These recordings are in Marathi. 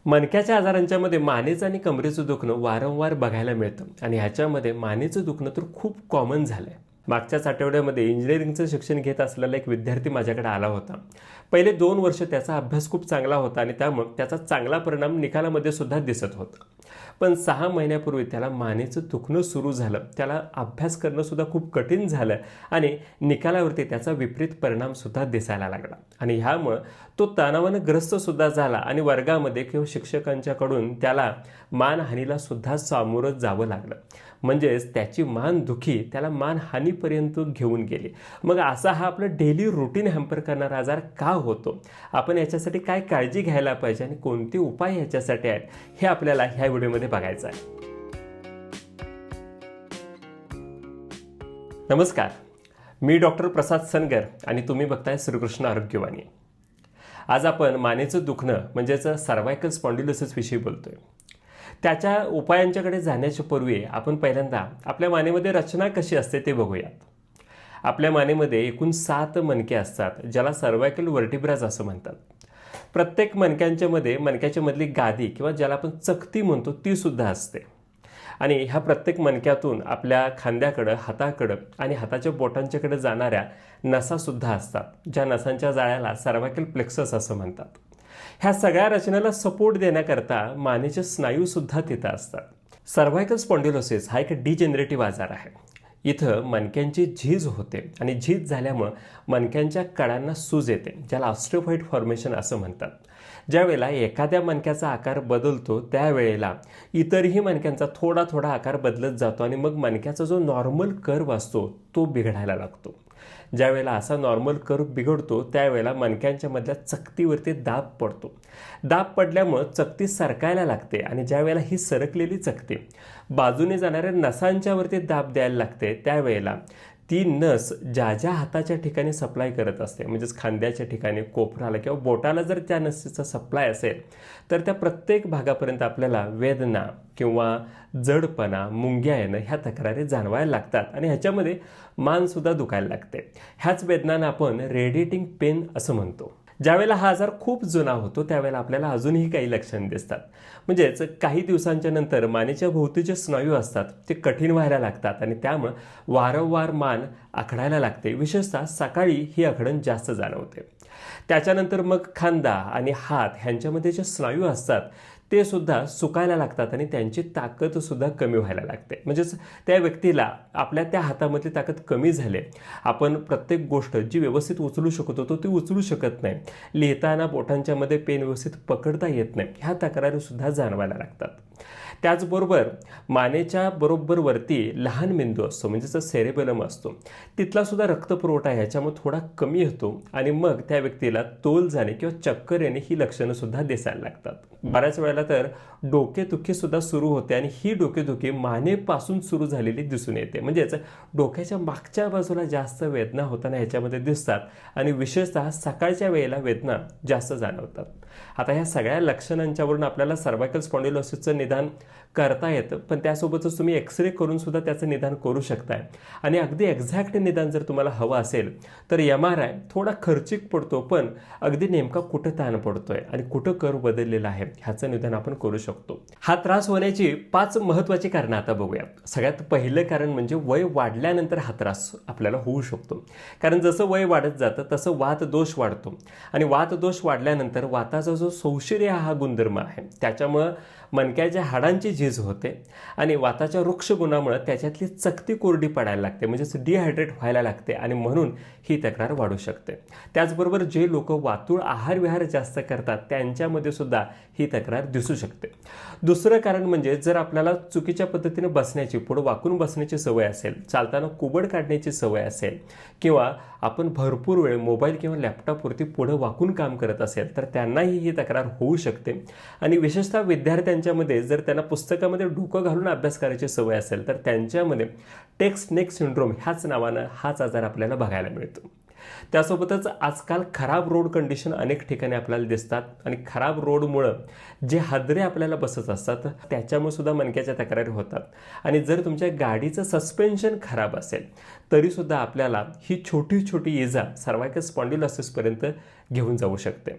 मणक्याच्या आजारांच्यामध्ये मानेचं आणि कमरेचं दुखणं वारंवार बघायला मिळतं आणि ह्याच्यामध्ये मानेचं दुखणं तर खूप कॉमन झालं आहे. मागच्याच आठवड्यामध्ये इंजिनिअरिंगचं शिक्षण घेत असलेला एक विद्यार्थी माझ्याकडे आला होता. पहिले 2 वर्ष त्याचा अभ्यास खूप चांगला होता आणि त्यामुळे त्याचा चांगला परिणाम निकालामध्ये सुद्धा दिसत होता. पण 6 महिन्यापूर्वी त्याला मानेचं दुखणं सुरू झालं. त्याला अभ्यास करणं सुद्धा खूप कठीण झालं आणि निकालावरती त्याचा विपरीत परिणाम सुद्धा दिसायला लागला आणि ह्यामुळं तो तणावानं ग्रस्त सुद्धा झाला आणि वर्गामध्ये किंवा शिक्षकांच्याकडून त्याला मानहानीला सुद्धा सामोरं जावं लागलं. म्हणजेच त्याची मानदुखी त्याला मानहानीपर्यंत घेऊन गेली. मग असा हा आपलं डेली रुटीन हॅम्पर करणारा आजार का होतो, आपण याच्यासाठी काय काळजी घ्यायला पाहिजे आणि कोणते उपाय याच्यासाठी आहेत, हे आपल्याला ह्या व्हिडिओमध्ये बघायचं आहे. नमस्कार, मी डॉक्टर प्रसाद सनगर आणि तुम्ही बघताय श्रीकृष्ण आरोग्यवाणी. आज आपण मानेचं दुखणं म्हणजेच सर्वायकल स्पॉन्डिलोसिस विषयी बोलतोय. त्याच्या उपायांच्याकडे जाण्याच्या पूर्वी आपण पहिल्यांदा आपल्या मानेमध्ये रचना कशी असते ते बघूयात. आपल्या मानेमध्ये एकूण 7 मणके असतात, ज्याला सर्वायकल व्हर्टिब्राज असं म्हणतात. प्रत्येक मणक्यांच्या मणक्याच्या मधली गादी किंवा ज्याला आपण चकती म्हणतो ती सुद्धा असते आणि ह्या प्रत्येक मणक्यातून आपल्या खांद्याकडं, हाताकडं आणि हाताच्या बोटांच्याकडे जाणाऱ्या नसासुद्धा असतात, ज्या नसांच्या जाळ्याला सर्वायकल प्लेक्सस असं म्हणतात. ह्या सगळ्या रचनेला सपोर्ट देण्याकरता मानेचे स्नायूसुद्धा तिथं असतात. सर्वायकल स्पॉन्डिलोसिस हा एक डिजेनरेटिव्ह आजार आहे. इथं मणक्यांची झीज होते आणि झीज झाल्यामुळं मणक्यांच्या कडांना सूज येते, ज्याला ऑस्टिओफाईट फॉर्मेशन असं म्हणतात. ज्यावेळेला एखाद्या मणक्याचा आकार बदलतो त्यावेळेला इतरही मणक्यांचा थोडा थोडा आकार बदलत जातो आणि मग मणक्याचा जो नॉर्मल कर्व असतो तो बिघडायला लागतो. ज्यावेळेला असा नॉर्मल कर्व बिघडतो त्यावेळेला मणक्यांच्या मधल्या चकतीवरती दाब पडतो. दाब पडल्यामुळं चकती सरकायला लागते आणि ज्यावेळेला ही सरकलेली चकती बाजूने जाणाऱ्या नसांच्यावरती दाब द्यायला लागते त्यावेळेला ती नस ज्या ज्या हाताच्या ठिकाणी सप्लाय करत असते, म्हणजेच खांद्याच्या ठिकाणी, कोपराला किंवा बोटाला जर त्या नसेचा सप्लाय असेल तर त्या प्रत्येक भागापर्यंत आपल्याला वेदना किंवा जडपणा, मुंग्या येणं ह्या तक्रारी जाणवायला लागतात आणि ह्याच्यामध्ये मानसुद्धा दुखायला लागते. ह्याच वेदनांना आपण रेडिएटिंग पेन असं म्हणतो. ज्यावेळेला हा आजार खूप जुना होतो त्यावेळेला आपल्याला अजूनही काही लक्षणं दिसतात. म्हणजेच काही दिवसांच्या नंतर मानेच्या भोवतीचे स्नायू असतात ते कठीण व्हायला लागतात आणि त्यामुळं वारंवार मान आखडायला लागते. विशेषतः सकाळी ही आखडण जास्त जाणवते. त्याच्यानंतर मग खांदा आणि हात ह्यांच्यामध्ये जे स्नायू असतात ते सुद्धा सुकायला लागतात आणि त्यांची ताकद सुद्धा कमी व्हायला लागते. म्हणजेच त्या व्यक्तीला आपल्या त्या हातामधली ताकद कमी झाली, आपण प्रत्येक गोष्ट जी व्यवस्थित उचलू शकत होतो ती उचलू शकत नाही, लिहिताना बोटांच्या मध्ये पेन व्यवस्थित पकडता येत नाही, ह्या तक्रारी सुद्धा जाणवायला लागतात. त्याचबरोबर मानेच्या बरोबर वरती लहान मेंदू असतो, म्हणजेच सेरेबेलम असतो, तिथला सुद्धा रक्तपुरवठा ह्याच्यामुळे थोडा कमी होतो आणि मग त्या व्यक्तीला तोल जाणे किंवा चक्कर येणे ही लक्षणं सुद्धा दिसायला लागतात. बऱ्याच वेळेला तर डोकेदुखी सुद्धा सुरू होते आणि ही डोकेदुखी मानेपासून सुरू झालेली दिसून येते. म्हणजेच डोक्याच्या मागच्या बाजूला जास्त वेदना होताना ह्याच्यामध्ये दिसतात आणि विशेषतः सकाळच्या वेळेला वेदना जास्त जाणवतात. आता ह्या सगळ्या लक्षणांच्यावरून आपल्याला सर्वायकल स्पॉन्डिलोसिसचं निदान करता येतं, पण त्यासोबतच तुम्ही एक्सरे करून सुद्धा त्याचं निदान करू शकताय आणि अगदी एक्झॅक्ट निदान जर तुम्हाला हवं असेल तर MRI थोडा खर्चिक पडतो, पण अगदी नेमका कुठं ताण पडतोय आणि कुठं कर्व बदललेला आहे ह्याचं निदान आपण करू शकतो. हा त्रास होण्याची 5 महत्त्वाची कारणं आता बघूया. सगळ्यात पहिलं कारण म्हणजे वय वाढल्यानंतर हा त्रास आपल्याला होऊ शकतो. कारण जसं वय वाढत जातं तसं वातदोष वाढतो आणि वातदोष वाढल्यानंतर वाताचा जो सौशिर्य हा गुणधर्म आहे त्याच्यामुळं मणक्याच्या हाडांची झीज होते आणि वाताच्या वृक्ष गुणामुळे त्याच्यातली चकती कोरडी पडायला लागते, म्हणजेच डिहायड्रेट व्हायला लागते आणि म्हणून ही तक्रार वाढू शकते. त्याचबरोबर जे लोक वातुळ आहार विहार जास्त करतात त्यांच्यामध्ये सुद्धा ही तक्रार दिसू शकते. दुसरं कारण म्हणजे जर आपल्याला चुकीच्या पद्धतीने बसण्याची, पुढे वाकून बसण्याची सवय असेल, चालताना कुबड काढण्याची सवय असेल किंवा आपण भरपूर वेळ मोबाईल किंवा लॅपटॉपवरती पुढे वाकून काम करत असेल तर त्यांनाही ही तक्रार होऊ शकते. आणि विशेषतः विद्यार्थ्यांच्यामध्ये जर त्यांना पुस्तकामध्ये डोकं घालून अभ्यास करायची सवय असेल तर त्यांच्यामध्ये टेक्स्ट नेक सिंड्रोम ह्याच नावानं हाच आजार आपल्याला बघायला मिळतो. त्यासोबतच आजकाल खराब रोड कंडिशन अनेक ठिकाणी आपल्याला दिसतात आणि खराब रोडमुळं जे हादरे आपल्याला बसत असतात त्याच्यामुळे सुद्धा मणक्याच्या तक्रारी होतात. आणि जर तुमच्या गाडीचं सस्पेन्शन खराब असेल तरीसुद्धा आपल्याला ही छोटी छोटी इजा सर्व्हायकल स्पॉन्डिलोसिसपर्यंत घेऊन जाऊ शकते.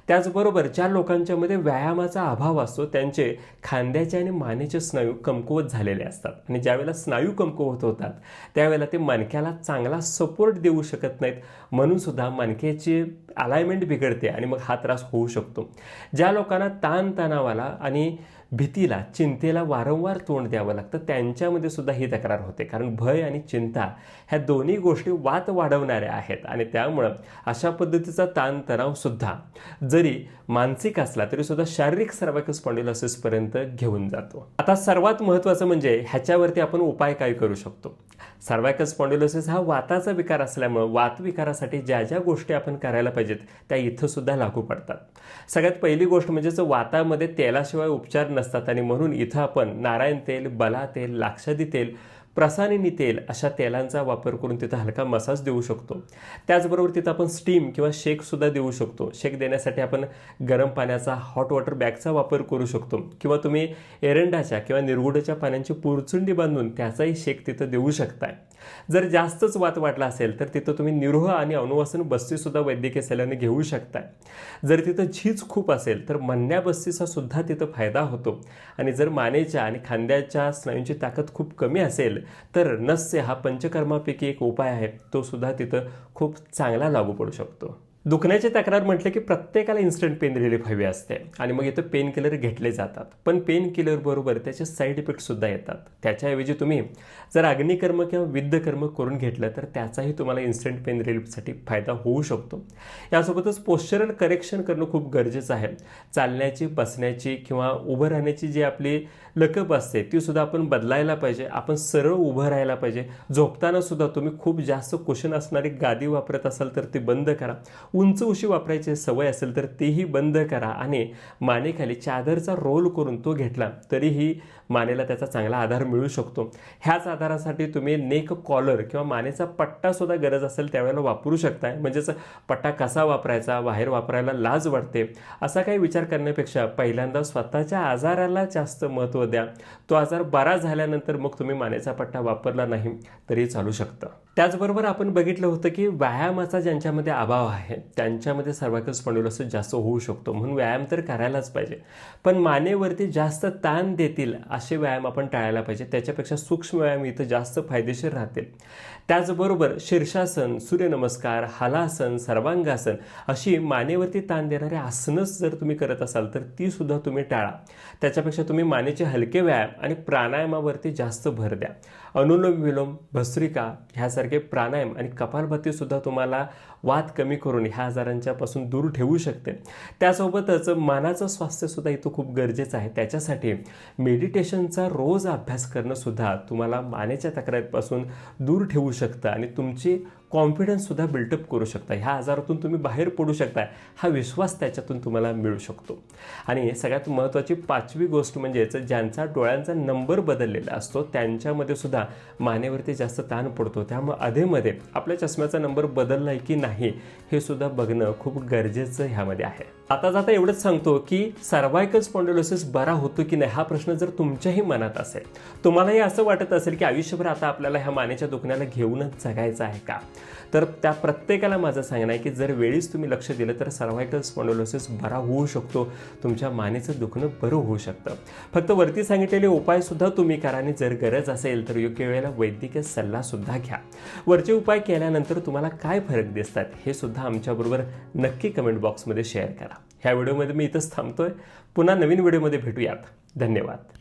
त्याचबरोबर ज्या लोकांच्यामध्ये व्यायामाचा अभाव असतो त्यांचे खांद्याचे आणि मानेचे स्नायू कमकुवत झालेले असतात आणि ज्यावेळेला स्नायू कमकुवत होतात त्यावेळेला ते मणक्याला चांगला सपोर्ट देऊ शकत नाहीत, म्हणून सुद्धा मणक्याची अलाइनमेंट बिघडते आणि मग हा त्रास होऊ शकतो. ज्या लोकांना ताणतणावाला आणि भीतीला, चिंतेला वारंवार तोंड द्यावं लागतं त्यांच्यामध्ये सुद्धा ही तक्रार होते, कारण भय आणि चिंता ह्या दोन्ही गोष्टी वात वाढवणाऱ्या आहेत आणि त्यामुळं अशा पद्धतीचा ताणतणाव सुद्धा जरी मानसिक असला तरी सुद्धा शारीरिक सर्व्हायकल स्पॉन्डिलोसिसपर्यंत घेऊन जातो. आता सर्वात महत्त्वाचं म्हणजे ह्याच्यावरती आपण उपाय काय करू शकतो. सर्व्हायकल स्पॉन्डिलोसिस हा वाताचा विकार असल्यामुळे वात विकारासाठी ज्या ज्या गोष्टी आपण करायला पाहिजेत त्या इथं सुद्धा लागू पडतात. सगळ्यात पहिली गोष्ट म्हणजेच वातामध्ये तेलाशिवाय उपचार नसतात आणि म्हणून इथं आपण नारायण तेल, बला तेल, लाक्षादी तेल, प्रसानिनी तेल अशा तेलांचा वापर करून तिथं हलका मसाज देऊ शकतो. त्याचबरोबर तिथं आपण स्टीम किंवा शेकसुद्धा देऊ शकतो. शेक देण्यासाठी आपण गरम पाण्याचा हॉट वॉटर बॅगचा वापर करू शकतो किंवा तुम्ही एरंडाच्या किंवा निरगुडाच्या पाण्याची पुरचुंडी बांधून त्याचाही शेक तिथं देऊ शकताय. जर जास्तच वात वाटला असेल तर तिथं तुम्ही निरोह आणि अनुवासन बस्तीसुद्धा वैद्यकीय सल्ल्याने घेऊ शकताय. जर तिथं झीज खूप असेल तर मन्या बस्तीचा सुद्धा तिथं फायदा होतो आणि जर मानेच्या आणि खांद्याच्या स्नायूंची ताकद खूप कमी असेल तर नस्य हा पंचकर्मापैकी एक उपाय आहे, तो सुद्धा तिथं खूप चांगला लागू पडू शकतो. दुखण्याची तक्रार म्हटलं की प्रत्येकाला इन्स्टंट पेन रिलीफ हवी असते आणि मग इथं पेन किलर घेतले जातात, पण पेन किलर बरोबर त्याचे साईड इफेक्टसुद्धा येतात. त्याच्याऐवजी तुम्ही जर अग्निकर्म किंवा विद्धकर्म करून घेतलं तर त्याचाही तुम्हाला इन्स्टंट पेन रिलीफसाठी फायदा होऊ शकतो. यासोबतच पोश्चरल करेक्शन करणं खूप गरजेचं आहे. चालण्याची, बसण्याची किंवा उभं राहण्याची जी आपली लकब असते ती सुद्धा आपण बदलायला पाहिजे. आपण सरळ उभं राहायला पाहिजे. झोपताना सुद्धा तुम्ही खूप जास्त कुशन असणारी गादी वापरत असाल तर ती बंद करा. उंच उशी वापरायची सवय असेल तर तेही बंद करा आणि मानेखाली चादरचा रोल करून तो घेतला तरीही मानेला त्याचा चांगला आधार मिळू शकतो. ह्याच आधारासाठी तुम्ही नेक कॉलर किंवा मानेचा पट्टा सुद्धा गरज असेल त्यावेळेला वापरू शकताय. म्हणजेच पट्टा कसा वापरायचा, बाहेर वापरायला लाज वाटते असा काही विचार करण्यापेक्षा पहिल्यांदा स्वतःच्या आजाराला जास्त महत्त्व द्या. तो आजार बरा झाल्यानंतर मग तुम्ही मानेचा पट्टा वापरला नाही तरी चालू शकतं. त्याचबरोबर आपण बघितलं होतं की व्यायामाचा ज्यांच्यामध्ये अभाव आहे त्यांच्यामध्ये सर्व्हायकल स्पॉन्डिलोसिस जास्त होऊ शकतो, म्हणून व्यायाम तर करायलाच पाहिजे, पण मानेवरती जास्त ताण देतील असे व्यायाम आपण टाळायला पाहिजे. त्याच्यापेक्षा सूक्ष्म व्यायाम इथं जास्त फायदेशीर राहतील. त्याचबरोबर शीर्षासन, सूर्यनमस्कार, हलासन, सर्वांगासन अशी मानेवरती ताण देणारे आसनच जर तुम्ही करत असाल तर ती सुद्धा तुम्ही टाळा. त्याच्यापेक्षा तुम्ही मानेचे हलके व्यायाम आणि प्राणायामावरती जास्त भर द्या. अनुलोम विलोम, भस्त्रिका ह्यासारखे प्राणायाम आणि कपालभाती सुद्धा तुम्हाला वात कमी करून ह्या आजारांच्या पासून दूर ठेवू शकते. त्यासोबतच मनाचं स्वास्थ्य सुद्धा इथं खूप गरजेचं आहे. त्याच्यासाठी मेडिटेशनचा रोज अभ्यास करणं सुद्धा तुम्हाला मानेच्या तक्रारीपासून दूर ठेवू शकतं आणि तुमची कॉन्फिडन्स सुद्धा बिल्टअप करू शकता. ह्या आजारातून तुम्ही बाहेर पडू शकता हा विश्वास त्याच्यातून तुम्हाला मिळू शकतो. आणि सगळ्यात महत्त्वाची पाचवी गोष्ट म्हणजेच ज्यांचा डोळ्यांचा नंबर बदललेला असतो त्यांच्यामध्ये सुद्धा मानेवरती जास्त ताण पडतो. त्यामुळे अधेमध्ये आपल्या चष्म्याचा नंबर बदलला आहे की नाही हे सुद्धा बघणं खूप गरजेचं ह्यामध्ये आहे. आता जाता एवढंच सांगतो की सर्व्हायकल स्पॉन्डिलोसिस बरा होतो की नाही हा प्रश्न जर तुमच्याही मनात असेल, तुम्हालाही असं वाटत असेल की आयुष्यभर आता आपल्याला ह्या मानेच्या दुखण्याला घेऊनच जगायचं आहे का, तर त्या प्रत्येकाला माझं सांगणं आहे की जर वेळीच तुम्ही लक्ष दिलं तर सर्व्हायकल स्पॉन्डिलोसिस बरा होऊ शकतो. तुमच्या मानेचं दुखणं बरं होऊ शकतं. फक्त वरती सांगितलेले उपायसुद्धा तुम्ही करा आणि जर गरज असेल तर योग्य वेळेला वैद्यकीय सल्लासुद्धा घ्या. वरचे उपाय केल्यानंतर तुम्हाला काय फरक दिसतात हे सुद्धा आमच्याबरोबर नक्की कमेंट बॉक्समध्ये शेअर करा. ह्या व्हिडिओमध्ये मी इथंच थांबतोय. पुन्हा नवीन व्हिडिओमध्ये भेटूयात. धन्यवाद.